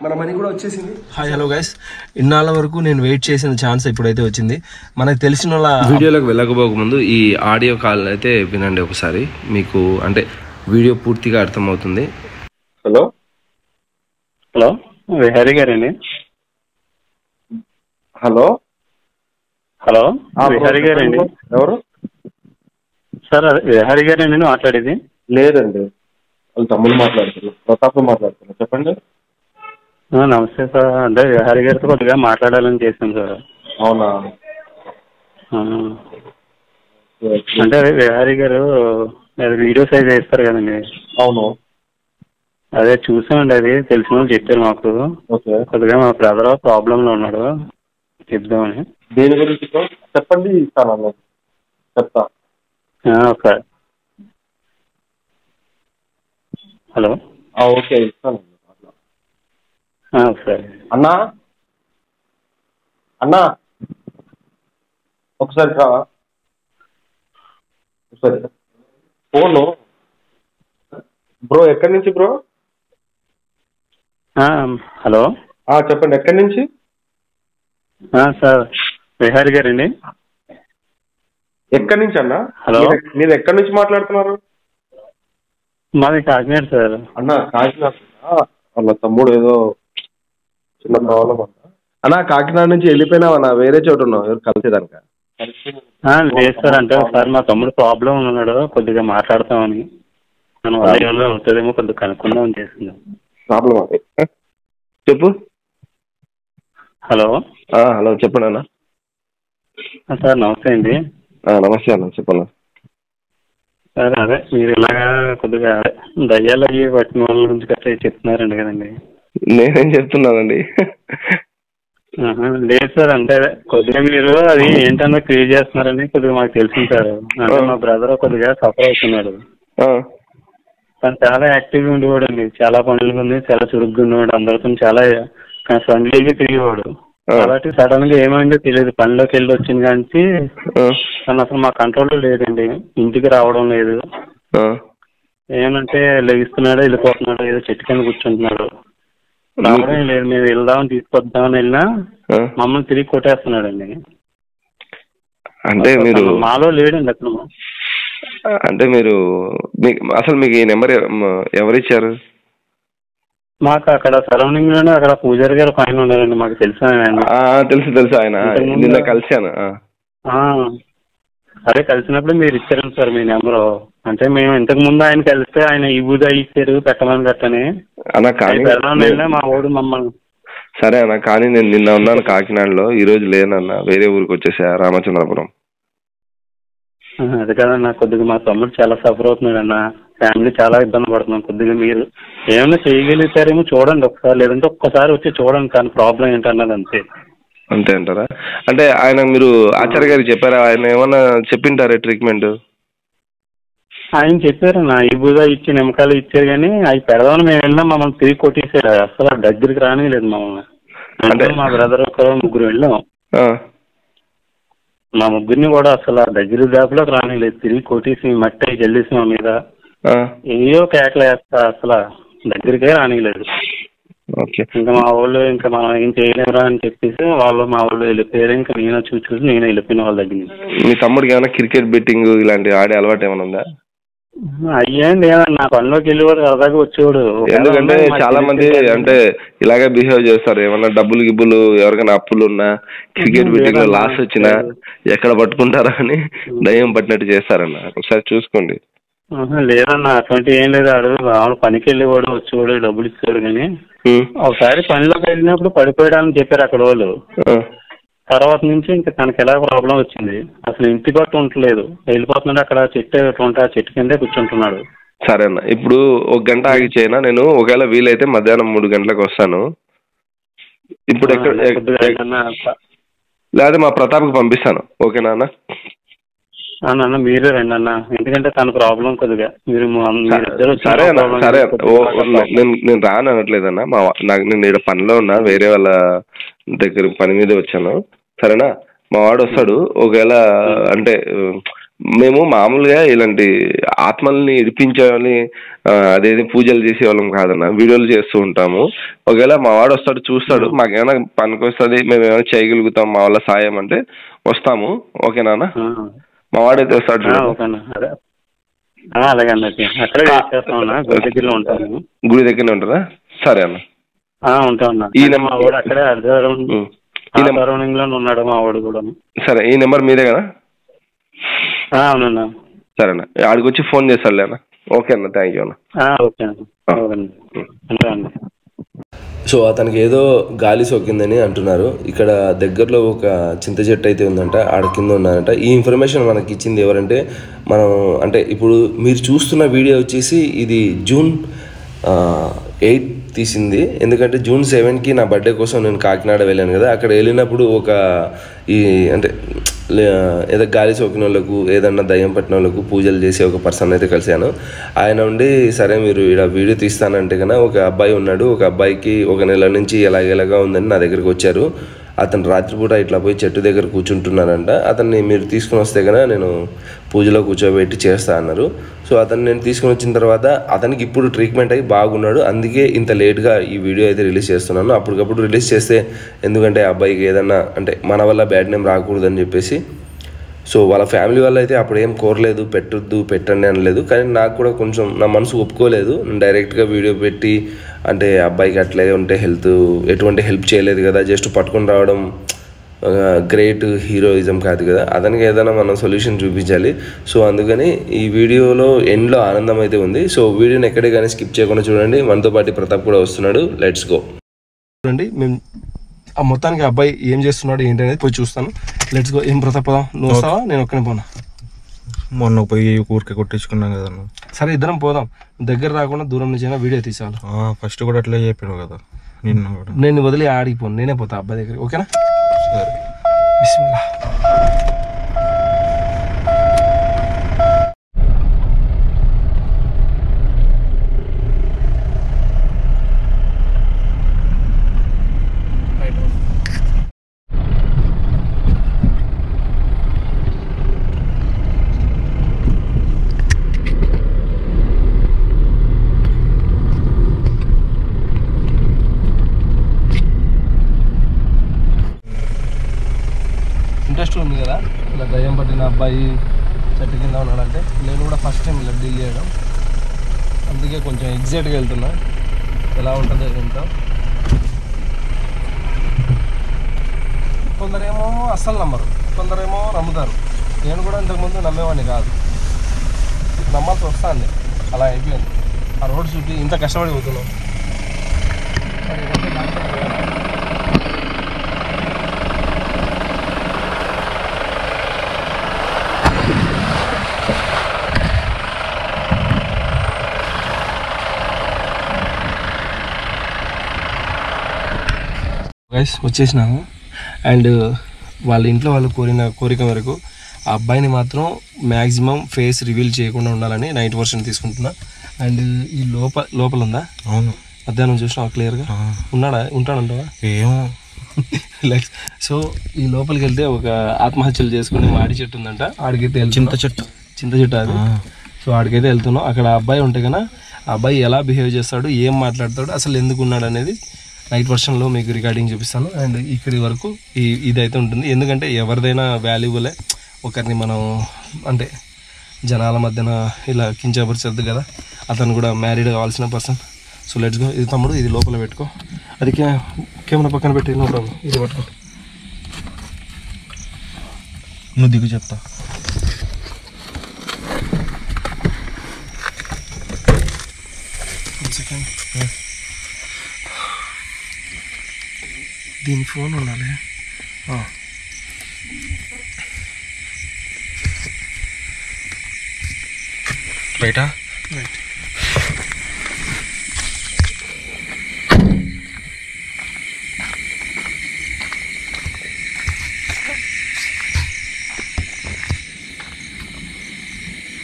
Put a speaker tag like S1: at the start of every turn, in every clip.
S1: మన మనీ కూడా వచ్చేసింది.
S2: హాయ్ హలో గైస్, ఇన్నాళ్ళ వరకు నేను వెయిట్ చేసిన ఛాన్స్ ఇప్పుడైతే వచ్చింది. మనకు తెలిసిన వాళ్ళ వీడియోలోకి వెళ్ళకపోకముందు ఈ ఆడియో కాల్ అయితే వినండి ఒకసారి, మీకు అంటే వీడియో పూర్తిగా అర్థమవుతుంది.
S3: హలో హలో హరి గారండి.
S1: హలో
S3: హలో హరి గారండి.
S1: ఎవరు
S3: సార్? హరి గారండి మాట్లాడేది.
S1: లేదండి, వాళ్ళు తమ్ముడు మాట్లాడుతున్నారు, ప్రతాప్ మాట్లాడుతున్నారు. చెప్పండి.
S3: నమస్తే సార్. అంటే హరి గారితో కొద్దిగా మాట్లాడాలని చేశాను సార్.
S1: అవునా?
S3: అంటే హరి గారు వీడియోస్ అయితే వేస్తారు కదండి.
S1: అవును,
S3: అదే చూసామండి, అది తెలిసిన వాళ్ళు చెప్పారు మాకు. కొద్దిగా మా బ్రదర్ ప్రాబ్లంలో ఉన్నాడు, చెప్దామని.
S1: దేని గురించి చెప్పండి, ఇస్తాను, చెప్తా.
S3: ఓకే. హలో,
S1: ఓకే ఇస్తాను.
S3: సరే
S1: అన్నా, అన్నా ఒకసారి ఒకసారి ఫోను. బ్రో ఎక్కడి నుంచి బ్రో?
S3: హలో
S1: చెప్పండి, ఎక్కడి నుంచి?
S3: సార్ విహారి గారండి.
S1: ఎక్కడి నుంచి అన్నా?
S3: హలో,
S1: మీరు ఎక్కడి నుంచి మాట్లాడుతున్నారు?
S3: మాది కాకినాడ సార్.
S1: అన్నా కాకినాడ, వాళ్ళ తమ్ముడు ఏదో చిన్న ప్రాబ్లం అన్నా. కాకినాడ నుంచి వెళ్ళిపోయినావన్నా, వేరే చోటు ఉన్నావు ఎవరు కలిసేదానిక?
S3: లేదు సార్, అంటే ఒకసారి మా తమ్ముడు ప్రాబ్లం ఉన్నాడు, కొద్దిగా మాట్లాడతామని. మనం వల్ల అవుతుందేమో కొద్దిగా కనుక్కుందామని చేసింది.
S1: ప్రాబ్లం అది చెప్పు.
S3: హలో
S1: హలో చెప్పండి అన్న.
S3: సార్ నమస్తే అండి.
S1: నమస్తే అన్న, చెప్పన్నా.
S3: సార్ అదే మీరు ఇలాగా కొద్దిగా దయ్యాలు అయ్యి పట్టిన వాళ్ళ గురించి గట్రా చెప్తున్నారండి కదండి.
S1: నేనేం చెప్తున్నానండి?
S3: లేదు సార్, అంటే కొద్దిగా మీరు అది ఏంటన్నా క్రియేట్ చేస్తున్నారని కొద్దిగా మాకు తెలిసింది సార్. అంటే మా బ్రదర్ కొద్దిగా సఫర్ అవుతున్నాడు. తను చాలా యాక్టివ్గా ఉండేవాడు అండి, చాలా పనులు ఉంది, చాలా చురుగ్గా ఉండేవాడు, అందరితో చాలా ఫ్రెండ్లీగా తిరిగేవాడు. కాబట్టి సడన్ గా ఏమైందో తెలియదు, పనిలోకి వెళ్ళి వచ్చింది కానీ తను అసలు మా కంట్రోల్లో లేదండి. ఇంటికి రావడం లేదు, ఏమంటే లెగిస్తున్నాడో వెళ్ళిపోతున్నాడో, ఏదో చెట్టు కింద కూర్చుంటున్నాడు, రావడం లేదు. మేము వెళ్దామని తీసుకొద్దామని వెళ్ళినా మమ్మల్ని తిరిగి కొట్టేస్తున్నాడండి.
S1: అంటే మీరు
S3: మాలో లేడండి అతను.
S1: అంటే మీరు అసలు మీకు ఈ నెంబర్ ఎవరిచ్చారు?
S3: మాకు అక్కడ సరౌండింగ్ లోనే అక్కడ పూజారి గారు పైన ఉన్నారండి, మాకు తెలుసు.
S1: తెలుసు ఆయన నిన్న కలిశాను.
S3: అదే కలిసినప్పుడు మీరు ఇచ్చారండి సార్ మీ నెంబరు. అంటే మేము ఇంతకు ముందు ఆయన కలిస్తే ఆయన ఈ బూజా ఇచ్చారు పెట్టమని గట్టని మా ఓడు మమ్మల్ని.
S1: సరే అన్న, కానీ నేను నిన్న ఉన్నాను కాకినాడలో, ఈ రోజు లేనన్నా, వేరే ఊరికి వచ్చేసా, రామచంద్రపురం.
S3: అది కదన్నా, కొద్దిగా మా తమ్ముడు చాలా సఫర్ అవుతున్నాడు అన్న, ఫ్యామిలీ చాలా ఇబ్బంది పడుతున్నాం. కొద్దిగా మీరు ఏమైనా చేయగలుగుతారేమో చూడండి ఒకసారి, లేదంటే ఒక్కసారి వచ్చి చూడండి, కానీ ప్రాబ్లం ఏంటన్నది అంతే.
S1: అంతే అంటారా? అంటే ఆయన మీరు ఆచార్య గారికి చెప్పారా? ఆయన ఏమన్నా చెప్పింటారా ట్రీట్మెంట్?
S3: ఆయన చెప్పారన్న, ఈ బూజా ఇచ్చి నిమ్మకాయలు ఇచ్చారు, కానీ అవి పెడదామని మేము వెళ్ళాం, మమ్మల్ని తిరిగి కొట్టేసారు. అసలు దగ్గరికి రానిలేదు మమ్మల్ని. అంటే మా బ్రదర్ ఒక ముగ్గురు వెళ్ళాం, మా ముగ్గురిని కూడా అసలు దగ్గర దాపులోకి రానిలేదు, తిరిగి కొట్టేసి మట్టి జల్లేసి మా మీద ఏయో కేకలు వేస్తా అసలు దగ్గరికే రానిలేదు. ఇంకా మా వాళ్ళు ఇంకా మనం ఏం చేయలేరా అని చెప్పేసి వాళ్ళు మా వాళ్ళు వెళ్ళిపోయారు. ఇంకా నేను చూసి నేను వెళ్ళిపోయిన వాళ్ళ దగ్గర.
S1: మీ తమ్ముడికి ఏమైనా క్రికెట్ బెట్టింగ్ ఇలాంటి ఆడే అలవాటు ఏమైనా ఉందా?
S3: అయ్యేండి ఏమన్నా, నా పనిలోకి వెళ్ళేవాడు సరదాగా వచ్చేవాడు.
S1: ఎందుకంటే చాలా మంది అంటే ఇలాగే బిహేవ్ చేస్తారు, ఏమన్నా డబ్బులు గిబ్బులు ఎవరికైనా అప్పులు ఉన్నా, క్రికెట్ బెట్టింగ్ లో లాస్ వచ్చినా ఎక్కడ పట్టుకుంటారా అని దయ్యం పట్టినట్టు చేస్తారన్న, ఒకసారి చూసుకోండి.
S3: లేదన్నా అటువంటి ఏం లేదు, ఆడు పనికి వెళ్ళేవాడు, వచ్చేవాడు, డబ్బులు ఇచ్చేవాడు. కానీ ఒకసారి పనిలోకి వెళ్ళినప్పుడు పడిపోయాడని చెప్పారు అక్కడ వాళ్ళు. తర్వాత నుంచి ఇంకా తనకి ఎలా ప్రాబ్లం వచ్చింది, అసలు ఇంటి పట్టు ఉండలేదు, వెళ్ళిపోతున్నాడు, అక్కడ చెట్టు ఉంటే ఆ చెట్టు కిందే కూర్చుంటున్నాడు.
S1: సరే అన్న, ఇప్పుడు 1 గంట ఆగి చేయనా? నేను ఒకవేళ వీలైతే మధ్యాహ్నం 3 గంటలకు వస్తాను. ఇప్పుడు లేదా మా ప్రతాప్కి పంపిస్తాను, ఓకేనా అన్న?
S3: అన్న మీరే రండి అన్న, ఎందుకంటే తన ప్రాబ్లం కొద్దిగా మీరు
S1: సరే అన్న. సరే, నేను రాను అనట్లేదన్నా, నేను ఇక్కడ పనిలో ఉన్నా, వేరే వాళ్ళ దగ్గర పని మీద వచ్చాను. సరేనా? మా వాడు వస్తాడు, ఒకవేళ అంటే మేము మామూలుగా ఇలాంటి ఆత్మల్ని ఇడిపించాలని అదేది పూజలు చేసేవాళ్ళం కాదన్న, వీడియోలు చేస్తూ ఉంటాము. ఒకవేళ మా వాడు వస్తాడు చూస్తాడు, మాకేమైనా పనికి వస్తుంది, మేము ఏమైనా చేయగలుగుతాం మా వాళ్ళ సాయం అంటే వస్తాము. ఓకేనా అన్న? మా వాడైతే వస్తాడు. గుడి దగ్గరనే ఉంటారా? సరే అన్న. సరే, ఈ నెంబర్ మీదే కదా?
S3: అవునన్నా.
S1: సరే అన్న, ఆడికి వచ్చి ఫోన్ చేస్తాడులే అన్న. ఓకే అన్న, థ్యాంక్ యూ అన్న.
S2: సో అతనికి ఏదో గాలి సోకిందని అంటున్నారు. ఇక్కడ దగ్గరలో ఒక చింత చెట్టు అయితే ఉందంట, ఆడ కింద ఉన్నారంట. ఈ ఇన్ఫర్మేషన్ మనకి ఇచ్చింది ఎవరంటే మనం, అంటే ఇప్పుడు మీరు చూస్తున్న వీడియో వచ్చేసి ఇది June 8 తీసింది. ఎందుకంటే June 7కి నా బర్త్డే కోసం నేను కాకినాడ వెళ్ళాను కదా. అక్కడ వెళ్ళినప్పుడు ఒక అంటే ఏదో గాలి సోకిన వాళ్ళకు, ఏదన్నా దయ్యం పట్టిన వాళ్ళకు పూజలు చేసే ఒక పర్సన్ అయితే కలిశాను. ఆయన ఉండి సరే మీరు ఇక్కడ వీడియో తీస్తానంటే కన్నా ఒక అబ్బాయి ఉన్నాడు, ఒక అబ్బాయికి 1 నెల నుంచి ఎలాగెలాగా ఉందని నా దగ్గరికి వచ్చారు. అతను రాత్రిపూట ఇట్లా పోయి చెట్టు దగ్గర కూర్చుంటున్నారంట. అతన్ని మీరు తీసుకుని వస్తే కన్నా నేను పూజలో కూర్చోబెట్టి చేస్తా అన్నారు. సో అతన్ని నేను తీసుకుని వచ్చిన తర్వాత అతనికి ఇప్పుడు ట్రీట్మెంట్ అయ్యి బాగున్నాడు. అందుకే ఇంత లేట్గా ఈ వీడియో అయితే రిలీజ్ చేస్తున్నాను. అప్పటికప్పుడు రిలీజ్ చేస్తే ఎందుకంటే ఆ అబ్బాయికి ఏదన్నా అంటే మన వల్ల బ్యాడ్ నేమ్ రాకూడదని చెప్పేసి. సో వాళ్ళ ఫ్యామిలీ వాళ్ళు అయితే అప్పుడు ఏం కోరలేదు, పెట్టండి అనలేదు. కానీ నాకు కూడా కొంచెం నా మనసు ఒప్పుకోలేదు. నేను డైరెక్ట్గా వీడియో పెట్టి అంటే అబ్బాయికి అట్లే ఉంటే ఎటువంటి హెల్ప్ చేయలేదు కదా, జస్ట్ పట్టుకొని రావడం గ్రేట్ హీరోయిజం కాదు కదా, అతనికి ఏదైనా మనం సొల్యూషన్ చూపించాలి. సో అందుకని ఈ వీడియోలో ఎండ్లో ఆనందం అయితే ఉంది. సో వీడియోని ఎక్కడే కానీ స్కిప్ చేయకుండా చూడండి. మనతో పాటు ప్రతాప్ కూడా వస్తున్నాడు. Let's go.
S4: చూడండి, మేము ఆ మొత్తానికి అబ్బాయి ఏం చేస్తున్నాడు ఏంటి అనేది పోయి చూస్తాను. Let's go. ఏం ప్రతాప్, పోదాం? నువ్వు వస్తావా? నేను ఒక్కనే పోనా?
S5: మొన్న పోయి ఊరికే కొట్టించుకున్నాం కదా.
S4: సరే, ఇద్దరం పోదాం. దగ్గర రాకుండా దూరం నుంచి అయినా వీడియో తీసాను.
S5: ఫస్ట్ కూడా అట్లా చెప్పాను కదా.
S4: నేను వదిలి ఆడిపోను, నేనే పోతా అబ్బాయి దగ్గరికి. ఓకేనా?
S5: సరే.
S4: బిస్మిల్లాహ్. ఇంట్రెస్ట్ ఉంది కదా ఇలా దయ్యం పట్టిన అబ్బాయి చెట్టు కింద ఉన్నాడంటే. నేను కూడా ఫస్ట్ టైం ఇలా డీల్ చేయడం, అందుకే కొంచెం ఎగ్జైట్గా వెళ్తున్నా. ఎలా ఉంటుందో ఏంటో. కొందరేమో అస్సలు నమ్మరు, కొందరేమో నమ్ముతారు. నేను కూడా ఇంతకుముందు నమ్మేవాడిని కాదు, నమ్మాల్సి వస్తాను. అలా అయిపోయింది. ఆ రోడ్ చూపి ఇంత కష్టపడి పోతున్నాం. గైస్ వచ్చేసినాము. అండ్ వాళ్ళ ఇంట్లో వాళ్ళు కోరిక మేరకు ఆ అబ్బాయిని మాత్రం మ్యాక్సిమం ఫేస్ రివీల్ చేయకుండా ఉండాలని నైట్ వర్షన్ తీసుకుంటున్నా. అండ్ ఈ లోపల ఉందా?
S5: అవును,
S4: మధ్యాహ్నం చూసినా క్లియర్గా ఉంటాడంటావా?
S5: ఏమో.
S4: సో ఈ లోపలికి వెళ్తే ఒక ఆత్మహత్యలు చేసుకుని మాడి చెట్టు ఉందంట. ఆడికైతే చింత చెట్టు అది. సో ఆడికైతే వెళ్తున్నాం. అక్కడ అబ్బాయి ఉంటే కన్నా ఆ అబ్బాయి ఎలా బిహేవ్ చేస్తాడు, ఏం మాట్లాడతాడు, అసలు ఎందుకు ఉన్నాడు అనేది నైట్ వర్షన్లో మీకు రికార్డింగ్ చూపిస్తాను. అండ్ ఇక్కడి వరకు ఇదైతే ఉంటుంది. ఎందుకంటే ఎవరిదైనా వాల్యుబులే. ఒకరిని మనం అంటే జనాల మధ్యన ఇలా కించపరచద్దు కదా. అతను కూడా మ్యారీడ్ కావాల్సిన పర్సన్. So let's go. ఇది తమ్ముడు, ఇది లోపల పెట్టుకో. అది కెమెరా పక్కన పెట్టి నో ప్రాబ్లం. ఇది పట్టుకో.
S5: నువ్వు దిగు చెప్తా.
S4: సెకండ్. దీని ఫోన్ ఉండాలి.
S5: రైటా?
S4: రైట్.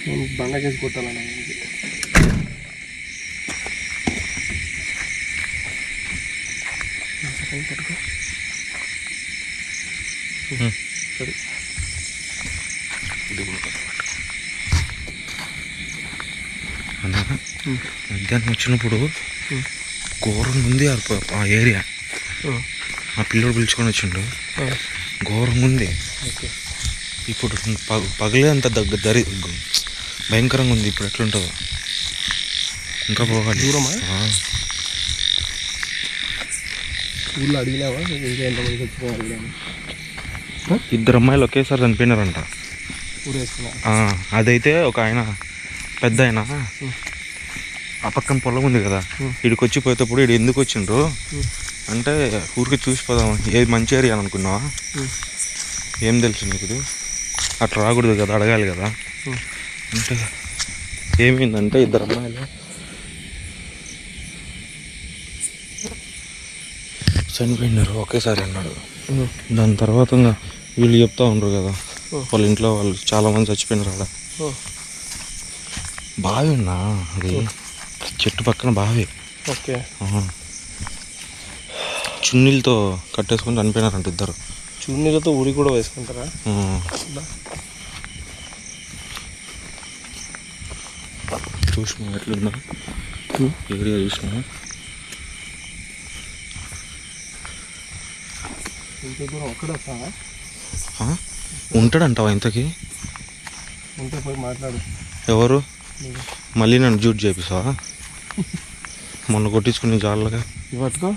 S4: నేను బండకేసి కొట్టాలన్నా. పట్టుకో. సరే.
S5: మధ్యాహ్నం వచ్చినప్పుడు ఘోరంగా ఉంది ఆ ఏరియా. ఆ పిల్లోడు పిలుచుకొని వచ్చిండు, ఘోరంగా ఉంది. ఇప్పుడు పగలే అంత భయంకరంగా ఉంది. ఇప్పుడు ఎట్లుంటుందో ఇంకా పోవాలి.
S4: దూరమా? ఊళ్ళో అడిగినావా? ఇంకా ఎంతమంది వచ్చినా?
S5: ఇద్దరు అమ్మాయిలు ఒకేసారి చనిపోయినారంట. అదైతే ఒక ఆయన పెద్ద ఆయన ఆ పక్కన పొలం ఉంది కదా, ఇడికి వచ్చిపోయేటప్పుడు ఇడు ఎందుకు వచ్చిండ్రు అంటే ఊరికి చూసిపోదాం, ఏది మంచి ఏరియా అనుకున్నావా, ఏం తెలుసు నీకు ఇది, అట్లా రాకూడదు కదా, అడగాలి కదా అంటే ఏమైందంటే ఇద్దరు అమ్మాయిలు చనిపోయినారు ఒకేసారి అన్నాడు. దాని తర్వాత వీళ్ళు చెప్తా ఉండరు కదా, వాళ్ళ ఇంట్లో వాళ్ళు చాలా మంది చచ్చిపోయినారు. అక్కడ బావి ఉన్నా, అది చెట్టు పక్కన బావి. చున్నీలతో కట్టేసుకొని చనిపోయినారంట ఇద్దరు.
S4: చున్నీలతో ఉరి కూడా వేసుకుంటారా?
S5: చూసినా ఎట్లుందా ఏరియా, చూసినా ఉంటాడంటావా ఇంతకీ?
S4: ఉంటే పోయి మాట్లాడు.
S5: ఎవరు? మళ్ళీ నన్ను డ్యూట్ చేపిస్తావా? మొన్న కొట్టించుకుని జాలగా
S4: పట్టుకో.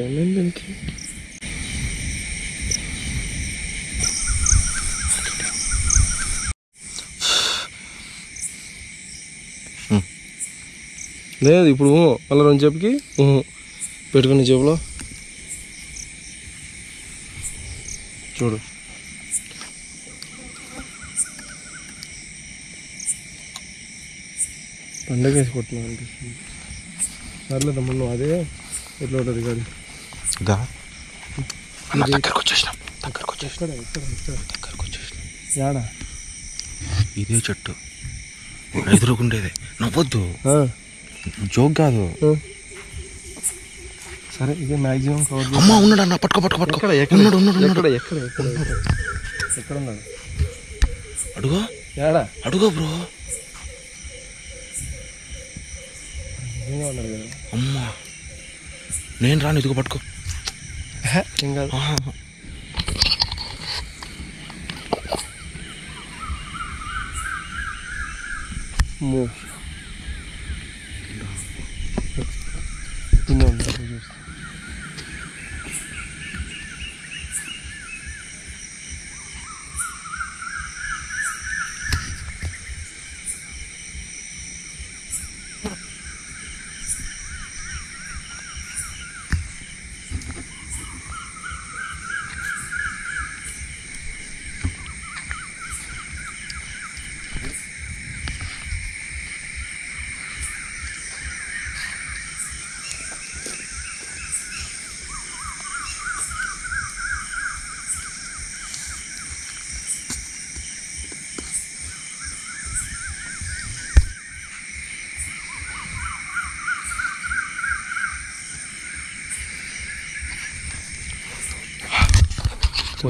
S4: ఏమైంది? లేదు ఇప్పుడు మళ్ళీ 2 చెప్పుకి పెట్టుకుని చెప్పులో చూడు. పండగేసి కొట్టినా అనిపిస్తుంది. సర్లేదు మొన్న అదే ఎట్లా ఉంటుంది కానీ యాడా
S5: ఇదే చెట్టు ఎదురుకుండేదే. నవ్వద్దు, జోక్ కాదు.
S4: సరే ఇదే మ్యాక్సిమం కవర్.
S5: అమ్మా ఉన్నాడు అన్న, పట్టుకో.
S4: ఎక్కడ ఉన్నాడు?
S5: అడుగో
S4: యాడా
S5: అడుగో బ్రో.
S4: ఉన్నాడు కదా.
S5: అమ్మా నేను రాను, ఇదిగో పట్టుకో.
S4: ఏం కాదు.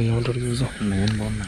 S4: ఏమంటాడు చూసాం.
S5: నేను బాగున్నా.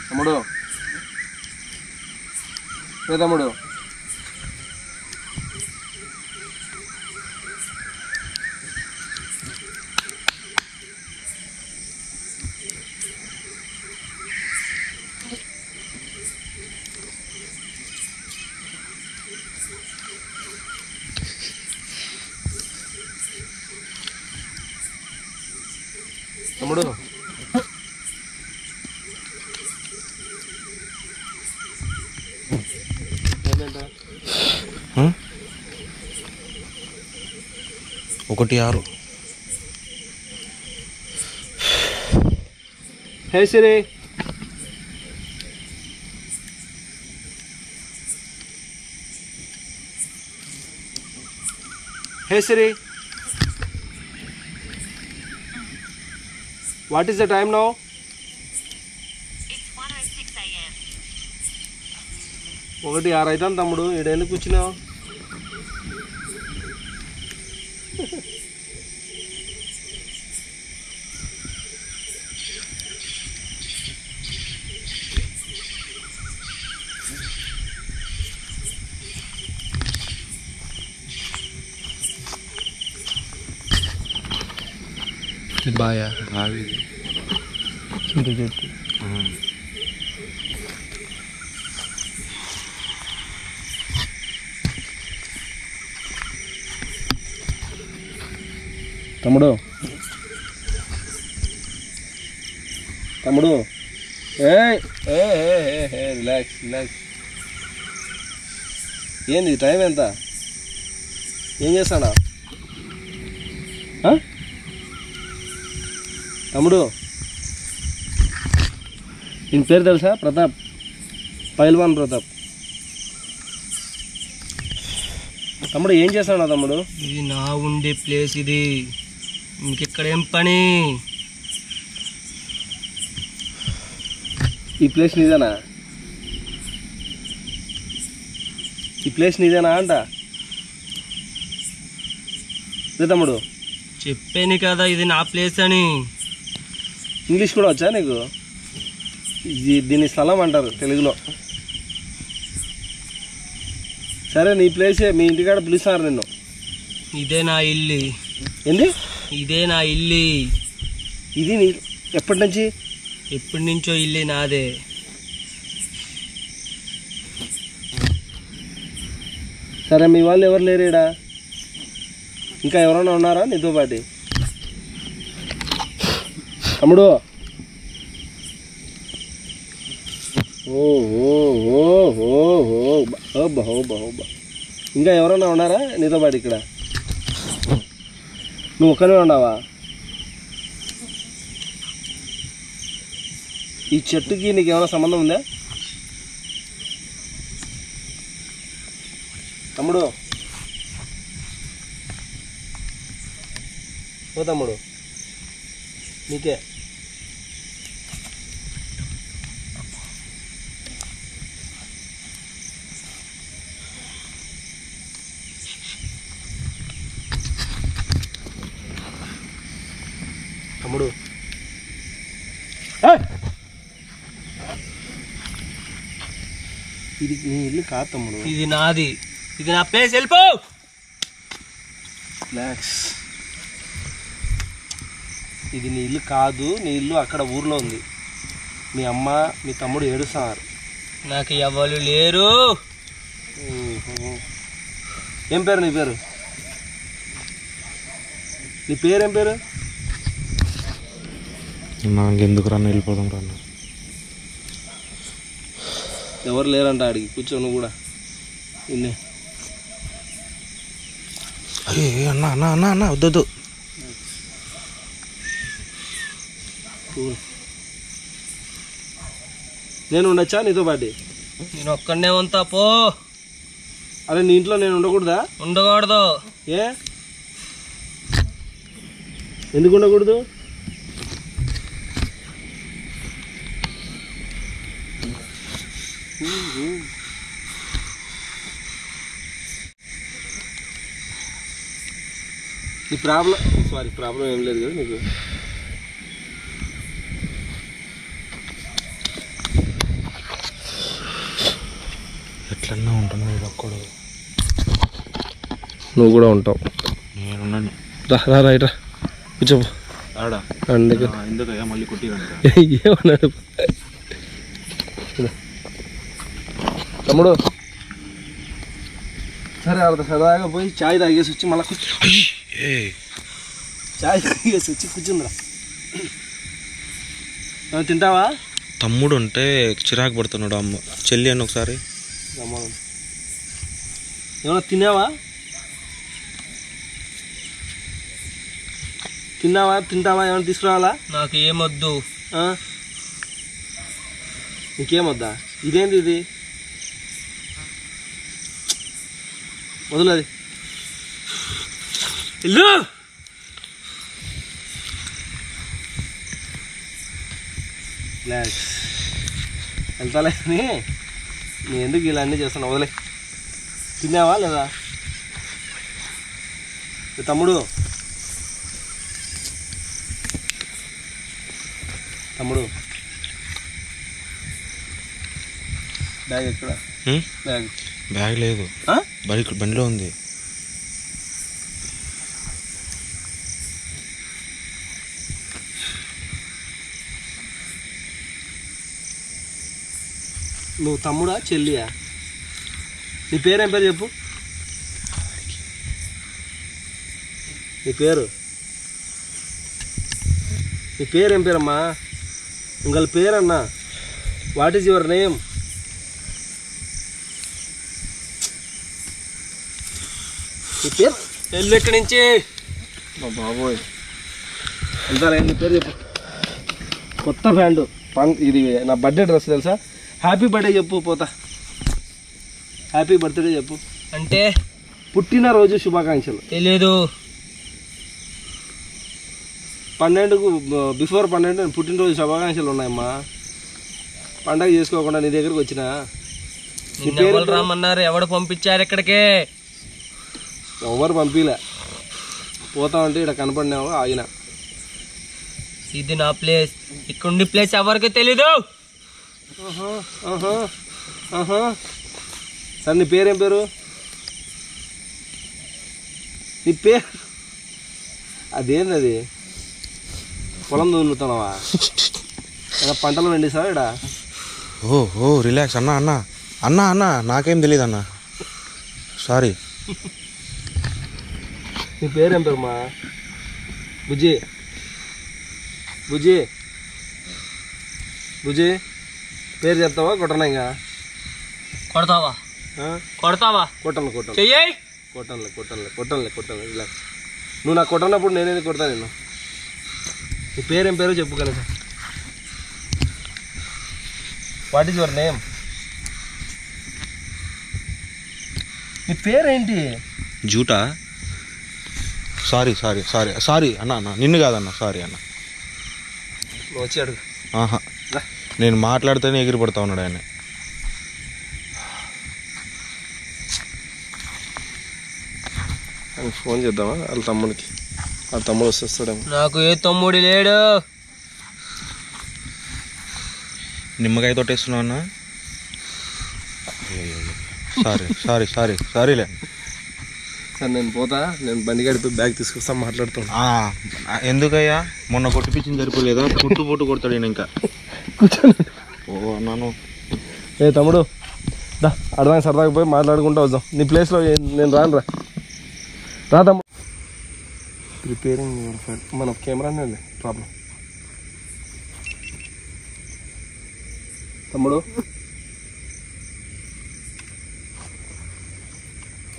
S4: తమ్ముడు తమ్ముడు తమ్ముడు
S5: ఒకటి 6.
S4: Hey Siri hey Siri what is the time now?
S6: It's 1:06 a.m.
S4: 1:06 అవుతాను తమ్ముడు. ఈడెందుకు కూర్చున్నావు?
S2: బాయా బావి
S4: చింత చెట్టు. తమ్ముడు తమ్ముడు రిలాక్స్ రిలాక్స్. ఏంది టైం ఎంత? ఏం చేస్తాడా తమ్ముడు? ఈయన పేరు తెలుసా? ప్రతాప్, పైల్వాన్ ప్రతాప్. తమ్ముడు ఏం చేస్తాడా తమ్ముడు?
S7: ఇది నా ఉండే ప్లేస్, ఇది ఇంకెక్కడ ఏం పని?
S4: ఈ ప్లేస్ నీదేనా? ఈ ప్లేస్ నీదేనా అంట తమ్ముడు?
S7: చెప్పాను కదా ఇది నా ప్లేస్ అని.
S4: ఇంగ్లీష్ కూడా వచ్చా నీకు? దీన్ని స్థలం అంటారు తెలుగులో. సరే నీ ప్లేసే, మీ ఇంటికాడ పిలుస్తారు నిన్ను.
S7: ఇదే నా ఇల్లు.
S4: ఏంది?
S7: ఇదే నా ఇల్లు.
S4: ఇది నీ ఎప్పటి నుంచి?
S7: ఎప్పటి నుంచో ఇల్లు నాదే.
S4: సరే మీ వాళ్ళు ఎవరు లేరేడా? ఇంకా ఎవరైనా ఉన్నారా నీతో పాటి? తమ్ముడు ఇంకా ఎవరైనా ఉన్నారా నీతో పాటు ఇక్కడ? నువ్వు ఒక్కనే ఉన్నావా? ఈ చెట్టుకి నీకు ఏమైనా సంబంధం ఉందా తమ్ముడు? ఓ తమ్ముడు నీకే. తమ్ముడు ఇది నీ ఇల్లు కాదు తమ్ముడు.
S7: ఇది నాది, ఇది నా ప్లేస్. వెళ్ళిపో.
S4: రిలాక్స్. ఇది నీ ఇల్లు కాదు, నీ ఇల్లు అక్కడ ఊర్లో ఉంది. మీ అమ్మ మీ తమ్ముడు ఏడుస్తున్నారు.
S7: నాకు ఎవరు లేరు.
S4: ఏం పేరు నీ పేరు? నీ పేరేం పేరు?
S5: నాకెందుకు రన్న వెళ్ళిపోదాం రన్న.
S4: ఎవరు లేరంట ఆడికి. కూర్చో నువ్వు కూడా. ఇన్నే
S5: అన్న అన్న అన్న అన్న వద్దు.
S4: నేను ఉండొచ్చా నీతో పాటి?
S7: నేను ఒక్కడనే ఉంటా. పో.
S4: అరే నీ ఇంట్లో నేను ఉండకూడదా?
S7: ఉండకూడదు.
S4: ఏ ఎందుకు ఉండకూడదు? నీ ప్రాబ్లం ఏం లేదు కదా నీకు?
S5: ఎట్లన్నా ఉంటాను మీరు ఒక్కడు.
S4: నువ్వు కూడా ఉంటావు.
S5: నేనున్నాను.
S4: రా రైట్ రా కూర్చో.
S5: ఆడా ఎందుకయ్యా మళ్ళీ కొట్టి
S4: ఏమన్నాడు తమ్ముడు? సరే అర్థం సరదాగా పోయి చాయ్ తాగేసి వచ్చి మళ్ళీ చాయ్ తాగేసి వచ్చి కూర్చుందిరా. తింటావా?
S5: తమ్ముడు అంటే చిరాకు పడుతున్నాడు. అమ్మ చెల్లి అని ఒకసారి
S4: ఏమన్నా తిన్నావా? తింటావా? ఏమైనా తీసుకురావాలా?
S7: నాకు ఏమొద్దు.
S4: నీకేమొద్దా? ఇదేంటి ఇది? వదలది ఇల్లు. వెళ్తాలే అని నేను ఎందుకు ఇలా అన్నీ చేస్తున్నా? వదిలే. తిన్నావా లేదా తమ్ముడు? బ్యాగ్ ఎక్కడ?
S5: బ్యాగ్ లేదు, బండిలో ఉంది.
S4: నువ్వు తమ్ముడా చెల్లియా? నీ పేరేం పేరు చెప్పు. నీ పేరేం పేరమ్మా? ఉంగల్ పేరన్నా. What is your name? నీ పేరు
S7: వెళ్ళు ఇక్కడి నుంచి.
S4: బాబోయ్ ఎంత నీ పేరు చెప్పు. కొత్త ప్యాంటు, ఇది నా బర్త్డే డ్రెస్ తెలుసా? హ్యాపీ బర్త్డే చెప్పు. పోతా. హ్యాపీ బర్త్డే చెప్పు.
S7: అంటే
S4: పుట్టినరోజు శుభాకాంక్షలు.
S7: తెలీదు.
S4: 12కు బిఫోర్ 12 పుట్టినరోజు శుభాకాంక్షలు ఉన్నాయమ్మా. పండగ చేసుకోకుండా నీ దగ్గరకు వచ్చిన.
S7: రమ్మన్నారు? ఎవడు పంపించారు ఇక్కడికి?
S4: ఎవరు పంపిలే. పోతామంటే ఇక్కడ కనపడినావు ఆగిన.
S7: ఇది నా ప్లేస్. ఇక్కడ ప్లేస్ ఎవరికి తెలీదు.
S4: సరే నీ పేరేం పేరు? నీ పేరు అదేంది? అది పొలం దున్నుతున్నావా? పంటలు పండిస్తావా ఇక్కడ?
S5: ఓ రిలాక్స్ అన్నా. అన్నా నాకేం తెలియదు అన్నా, సారీ.
S4: నీ పేరేం పేరుమా? బుజ్జి పేరు చెప్తావా? కొట్టనా? ఇంకా
S7: కొడతావా?
S4: కొట్టను.
S7: చెయ్యి.
S4: కొట్టనులే. రిలాక్స్. నువ్వు నాకు కొట్టనప్పుడు నేనేది కొడతా నేను. నీ పేరేం పేరు చెప్పు కనీసం. What is your name? నీ పేరేంటి?
S5: జూటా. సారీ అన్నా. నిన్ను కాదన్నా, సారీ అన్న.
S4: నువ్వు వచ్చి అడుగు.
S5: నేను మాట్లాడితేనే ఎగిరి పడతా ఉన్నాడు ఆయన.
S4: ఫోన్ చేద్దామా వాళ్ళ తమ్ముడికి? వాళ్ళ తమ్ముడు వస్తాడేమో.
S7: నాకు ఏ తమ్ముడు లేడు.
S5: నిమ్మకాయ తోటేస్తున్నావు అన్న. సారీలే.
S4: సార్ నేను పోతా. నేను బండి గడిపి బ్యాగ్ తీసుకొస్తాను, మాట్లాడుతాను.
S5: ఎందుకయ్యా? మొన్న కొట్టిపించింది సరిపోలేదా? పొట్టు కొడతాడు ఈయన ఇంకా. ఓ అన్నాను.
S4: ఏ తమ్ముడు దా అడదాం, సరదాగా పోయి మాట్లాడుకుంటూ వద్దాం. నీ ప్లేస్లో నేను రా తమ్ముడు. ప్రిపేరింగ్ మన కెమెరానే ప్రాబ్లం. తమ్ముడు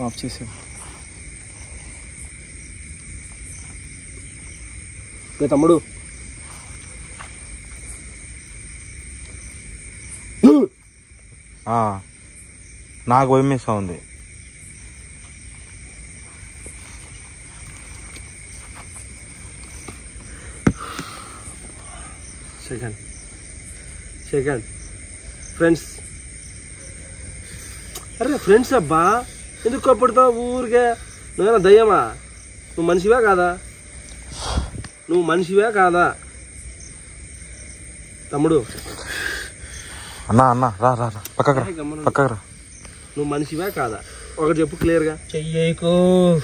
S4: ఆఫ్ చేసావు. తమ్ముడు
S5: నాకు భయమేస్తా ఉంది.
S4: Second friends. అరే ఫ్రెండ్స్ అబ్బా, ఎందుకు కప్పుడుతావు ఊరికే? నువ్వేనా దయ్యమా? నువ్వు మనిషివే కాదా తమ్ముడు?
S5: అన్నా రా పక్కకు రా.
S4: నువ్వు మనిషివే కాదా? ఒకటి చెప్పు క్లియర్గా.
S7: చెయ్యకు.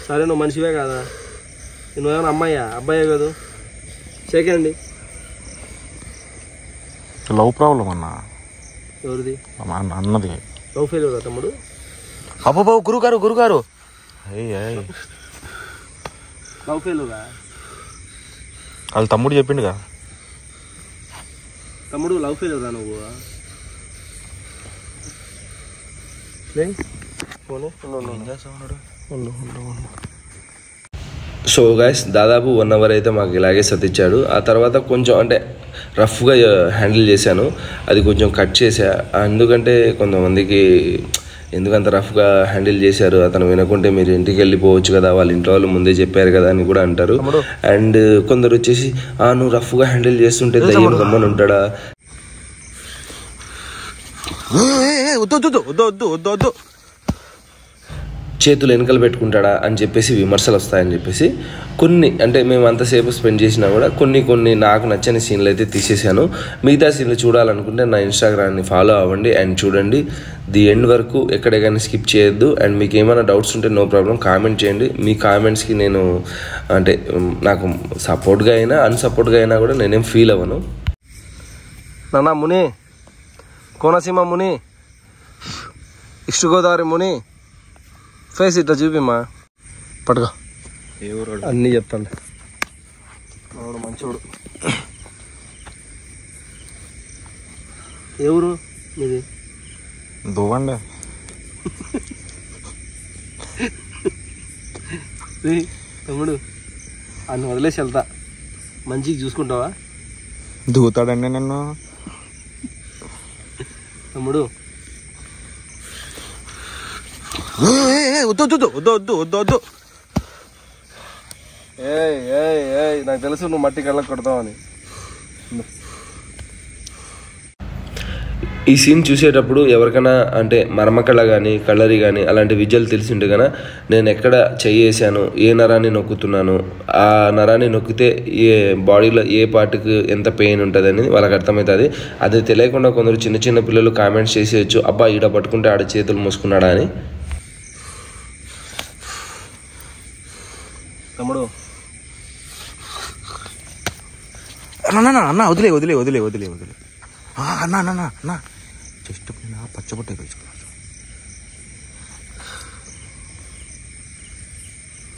S4: సరే నువ్వు మనిషివే కాదా? నువ్వేమైనా అమ్మాయ్యా? అబ్బాయే కదా? సెకండ్
S5: లవ్ ప్రాబ్లం అన్న.
S4: ఎవరిది?
S5: అన్నది.
S4: లవ్ ఫెయిల్యూరా తమ్ముడు?
S5: అబ్బాబు గురుగారు
S4: లవ్ ఫెయిల్యూరా?
S5: వాళ్ళ తమ్ముడు చెప్పిండుగా.
S4: తమ్ముడు లవ్ ఫెయిల్యూరా నువ్వు?
S2: సో గైస్ దాదాపు 1 hour అయితే మాకు ఇలాగే సతిచ్చాడు. ఆ తర్వాత కొంచెం అంటే రఫ్గా హ్యాండిల్ చేశాను, అది కొంచెం కట్ చేసా. ఎందుకంటే కొంతమందికి ఎందుకంత రఫ్గా హ్యాండిల్ చేశారు, అతను వినకుంటే మీరు ఇంటికి వెళ్ళిపోవచ్చు కదా, వాళ్ళ ఇంట్లో వాళ్ళు ముందే చెప్పారు కదా అని కూడా అంటారు. అండ్ కొందరు వచ్చేసి నువ్వు రఫ్గా హ్యాండిల్ చేస్తుంటే దయ్యం గమ్మని ఉంటాడా, చేతులు వెనకలు పెట్టుకుంటాడా అని చెప్పేసి విమర్శలు వస్తాయని చెప్పేసి కొన్ని అంటే మేము అంతసేపు స్పెండ్ చేసినా కూడా కొన్ని నాకు నచ్చని సీన్లు అయితే తీసేసాను. మిగతా సీన్లు చూడాలనుకుంటే నా ఇన్స్టాగ్రామ్ని ఫాలో అవ్వండి అండ్ చూడండి. ది ఎండ్ వరకు ఎక్కడే కానీ స్కిప్ చేయొద్దు. అండ్ మీకు ఏమైనా డౌట్స్ ఉంటే నో ప్రాబ్లం కామెంట్ చేయండి. మీ కామెంట్స్కి నేను అంటే నాకు సపోర్ట్గా అయినా అన్సపోర్ట్గా అయినా కూడా నేనేం ఫీల్ అవ్వను.
S4: నాన్న ముని, కోనసీమ ముని, ఈస్ట్ గోదావరి ముని, ఫేస్ ఇట్లా చూపిమ్మా, పట్టుకో అన్నీ చెప్తాను. వాడు మంచోడు. ఎవరు మీది?
S5: దువ్వండి
S4: తమ్ముడు, అన్ని వదిలేసి వెళ్తా, మంచిగా చూసుకుంటావా?
S5: దూతాడండి నన్ను.
S4: తమ్ముడు
S5: వద్దు.
S4: నాకు తెలుసు నువ్వు మట్టి కళ్ళకు కొడతావని.
S2: ఈ సీన్ చూసేటప్పుడు ఎవరికైనా అంటే మర్మకళ కానీ కళ్ళరి కానీ అలాంటి విజువల్ తెలిసింటే కన్నా నేను ఎక్కడ చెయ్యేసాను, ఏ నరాన్ని నొక్కుతున్నాను, ఆ నరాన్ని నొక్కితే ఏ బాడీలో ఏ పార్ట్కి ఎంత పెయిన్ ఉంటుంది అనేది వాళ్ళకి అర్థమవుతుంది. అది తెలియకుండా కొందరు చిన్న పిల్లలు కామెంట్స్ చేసేయచ్చు, అబ్బా ఈడ పట్టుకుంటే ఆడ చేతులు మూసుకున్నాడా అని.
S4: తమ్ముడు
S5: అన్న వదిలే అన్న జస్ట్ పైన పచ్చబొట్టే వేసుకున్నాను.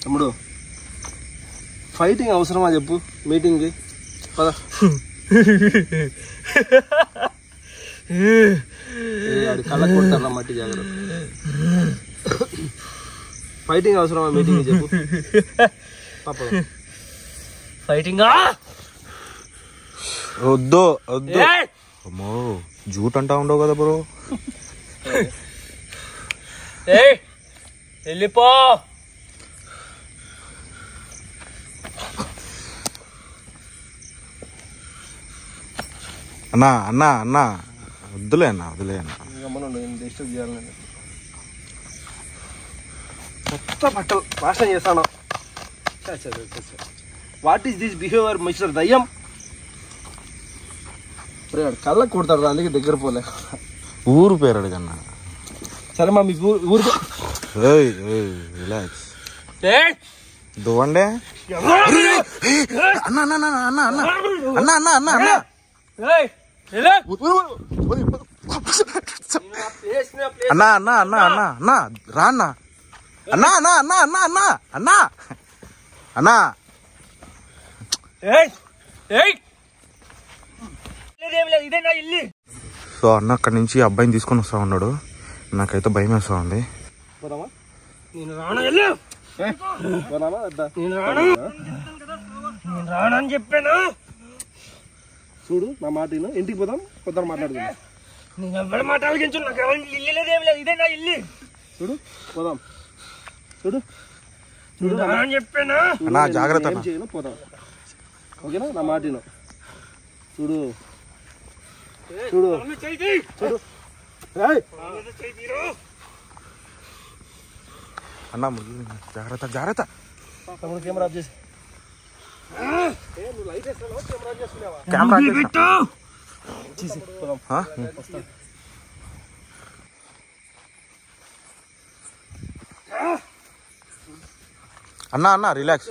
S4: తమ్ముడు ఫైటింగ్ అవసరమా చెప్పు? మీటింగ్కి పద. కళ్ళకు కొడతారా మట్టి జాగ్రత్త. ఫైటింగ్ అవసరమా మీటింగ్ చెప్పు? పాప
S7: ఫైటింగ్
S5: వద్దు అమ్మో, జూట్ అంటా ఉండవు కదా బ్రో.
S7: వెళ్ళిపో.
S5: అన్నా వద్దులే అన్న.
S4: డిస్టర్బ్ చేయాలని మొత్తం బట్టలు నాశనం చేస్తాను. What is this behaviour mister దయ్యం? కళ్ళకు కొడతాడు, అందుకే దగ్గర పోలే.
S5: ఊరు పేరు అడిగన్నా.
S4: సరే మా మీ ఊరు
S5: రిలాక్స్. దువ్వండి అన్నా రా అన్నా. సో అన్న అక్కడి నుంచి అబ్బాయిని తీసుకొని వస్తా ఉన్నాడు. నాకైతే భయం వేస్తా ఉంది.
S7: రానని చెప్పాను.
S4: చూడు నా మాట ఇంటికి పోదాం, కొత్త మాట్లాడుకుందాం.
S7: నేను ఎవరి మాట ఆలోచించు, నాకు ఎవరి ఇల్లు లేదేమి లేదు, ఇదే నా ఇల్లు.
S4: చూడు పోదాం. చూడు
S7: రానని చెప్పాను.
S5: అన్నా జాగ్రత్త
S4: ఏం చేయను, పోదాం. ఓకేనా? నా మాట చూడు చూడు చూడు
S5: అన్నా జాగ్రత్త.
S4: తమ్ముడు కెమెరా ఆఫ్ చేసి
S5: అన్నా రిలాక్స్.